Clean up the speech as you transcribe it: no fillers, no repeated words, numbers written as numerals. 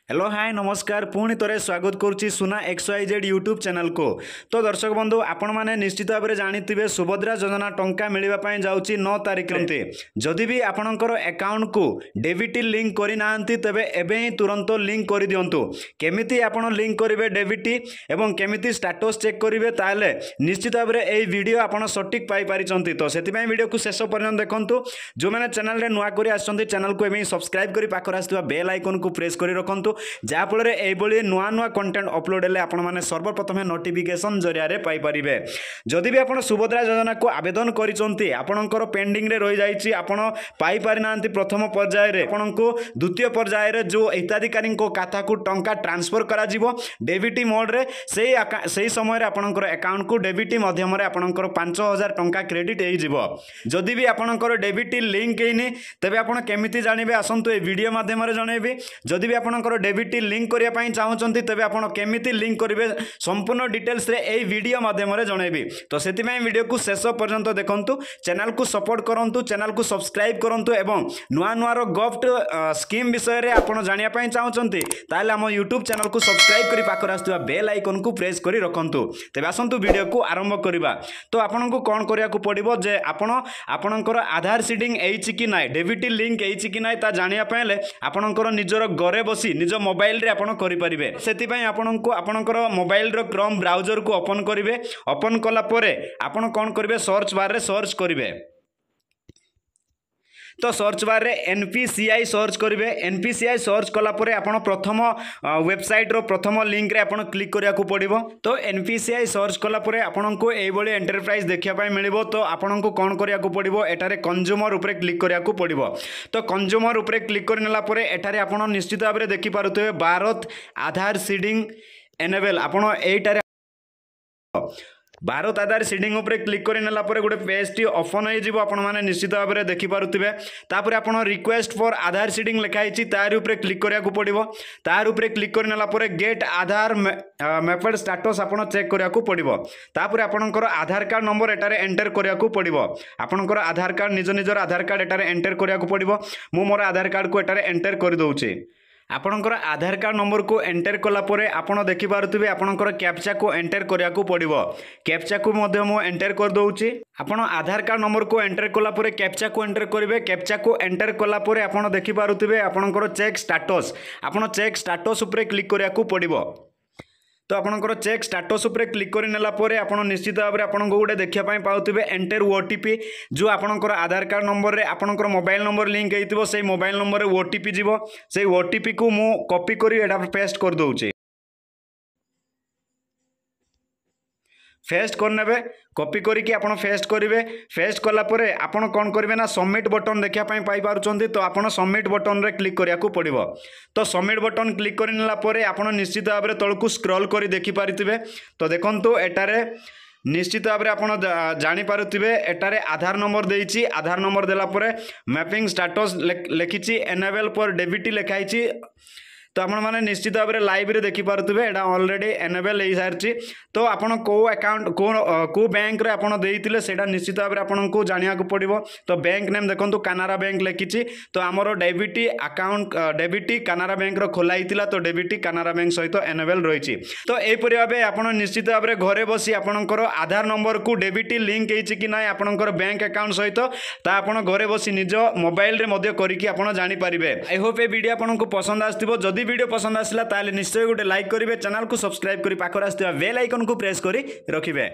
Hello hi नमस्कार पुणी थे स्वागत करुच्ची सुना XYZ यूट्यूब चैनल को। तो दर्शक बंधु आपण मैंने निश्चित भाव में जानी सुभद्रा योजना टंका मिलवाई जाऊँगी 9 तारिख जदि भी आपणकर अकाउंट को डेबिट लिंक करना तेरे एवं ही तुरंत लिंक कर दिंतु। केमिति आपण लिंक करेंगे डेबिट एवं केमिति स्टेटस चेक करेंगे ताले निश्चित भाव में यही वीडियो आप सठिक पाई। तो से वीडियो को शेष पर्यटन देखूँ। जो मैंने चैनल रे नुआ कर चैनल को एवं सब्सक्राइब कर पाखर आसुवा बेल आइकन को प्रेस कर रखु जहाँफल ये नुआ नुआ कंटेंट अपलोड हेल्ले आपने सर्वप्रथम नोटिफिकेशन जरिया पाइपर। जदि भी आप सुभद्रा योजना को आवेदन कर पेंडिंग रे रही जाइए आपण पाई ना प्रथम पर्यायर आपण को द्वितीय पर्यायर जो हिताधिकारी खाता को टंका ट्रांसफर करा डेबिट मोड रे से समय आपणकर अकाउंट को डेबिट मध्यम आपणकर 5000 टंका क्रेडिट हो। जदि भी आपणकर डेबिट लिंक होनी तेज आप केमिति जानवे आसतु ए वीडियो मध्यम जनइबी। जदि भी आपणकर डेबिट लिंक करने चाहते तेज आप केमिति लिंक करेंगे संपूर्ण डिटेल्स रे ए वीडियो मध्यम जनइबी। तो से वीडियो को शेष पर्यंत देखंतु। चैनल को सपोर्ट करंतु, चैनल को सब्सक्राइब करंतु एवं नुआ नुआ गिफ्ट स्कीम विषय रे आपण जानिया पई चाहते ताले हम यूट्यूब चैनल को सब्सक्राइब करी पाखर आसुवा बेल आइकन को प्रेस करी रखंतु। तेबे आसंतु वीडियो को आरंभ करिबा। तो आपन को कोन करिया को पड़िबो जे आपणकर आधार सीडिंग एछि कि नाय डेबिट लिंक एछि कि नाय ता जानिया पयले आपणकर निजर घरे बसी निज मोबाइल रे आपण करि परिबे। सेति पई आपन को आपणकर मोबाइल रो क्रोम ब्राउजर को ओपन करिवे। ओपन कला परे आपण कोन करिवे सर्च बार रे सर्च करिवे। तो सर्च बार रे NPCI सर्च करेंगे। NPCI सर्च कला परे आपण प्रथम वेबसाइट रो प्रथम लिंक रे आपण क्लिक करिया को पड़िबो। तो NPCI सर्च कला परे आपण को एई बळी एंटरप्राइज देखिया पाई मिलिबो। तो आपण को कोन करिया को पड़िबो एटारे कंज्यूमर ऊपर क्लिक करिया को पड़िबो। तो कंज्यूमर ऊपर क्लिक करनेला परे एटारे आपण निश्चित भाव में देखि पारुथबे भारत आधार सीडिंग एनेबल आपण एटारे भारत आधार सीडिंग उपर क्लिक करनेला परे गोटे पेज टी ओपन हो आपण माने निश्चित भाव में देखि पारुथिबे। तापर आपण रिक्वेस्ट फॉर आधार सीडिंग लिखाई तार ऊपर क्लिक करिया को पड़िबो। तार ऊपर क्लिक करनेला परे गेट आधार मैपेड स्टेटस आपण चेक करिया को पड़िबो। तापर आपणकर आधार कार्ड नंबर एटारे एंटर करिया को पड़िबो। आपणकर आधार कार्ड निजर आधार कार्ड एटारे एंटर करिया को पड़िबो। मु मोर आधार कार्ड को एटारे एंटर कर दउची। आपणकर आधार कार्ड नंबर को एंटर कला परे आपण देखि पारुथिबे आपणकर कैप्चा को एंटर करिया को पड़िबो। कैप्चा को मध्य मु एंटर कर दउची। आपण आधार कार्ड नंबर को एंटर कला परे कैप्चा को एंटर करिवे। कैप्चा को एंटर कला परे आपण देखि पारुथिबे आपणकर चेक स्टेटस आपण चेक स्टेटस ऊपर क्लिक करिया को पड़िबो। तो आपणकर चेक स्टेटस ऊपर क्लिक करनेला परे आपण निश्चित भाव में आपण गोटे देखिया पाई पाउथिबे एंटर OTP जो आपणकर आधार कार्ड नंबर रे आपणकर मोबाइल नंबर लिंक हेतिबो। से मोबाइल नंबर रे OTP जीवो। से OTP को मु कॉपी करी एटा पेस्ट कर दउची। फेस्ट करने कॉपी करके आप फेस्ट करेंगे। फेस्ट कला परे आपण कौन करेंगे ना सबमिट बटन देखा पाई पारुचंती। तो आपण सबमिट बटन रे क्लिक करिया को पड़िबो। तो सबमिट बटन क्लिक करनेला परे आपण निश्चित भाव में तळकु स्क्रॉल करी देखि पारिथिबे। तो देखंतु एटारे निश्चित भाव में आपण जानि पारुथिबे एटारे आधार नंबर देइछि। आधार नंबर देला परे मैपिंग स्टेटस लिखिछि एनेबल फॉर डेबिट लिखाइछि। तो आपण माने निश्चित भाव में लाइव रे देखि पारुथिबे एटा ऑलरेडी एनेबल हो सारछि। तो आपण को अकाउंट को बैंक रे आपण देइतिले सेटा निश्चित भाव में आपण को जानिया को पड़िबो। तो बैंक नेम देखंतु कानारा बैंक लिखिछि। तो हमरो debit account debit Canara bank रो खोला हितिला। तो डेबिट कानारा बैंक सहित एनेबल रहिछि। तो एई परि भाबे आपण निश्चित भाव में घरे बसी आपणकर आधार नंबर को डेबिट लिंक हेछि कि नाय आपणकर बैंक अकाउंट सहित ता आपण घरे बसी निज मोबाइल रे मध्य करिकि आपण जानि परिबे। आई होप ए वीडियो आपनको पसंद आस्तिबो। जदि वीडियो पसंद आसला ताले निश्चय गोटे लाइक करेंगे। चैनल को सब्सक्राइब करी पाखर आसुवा बेल आइकन को प्रेस करी रखिबे।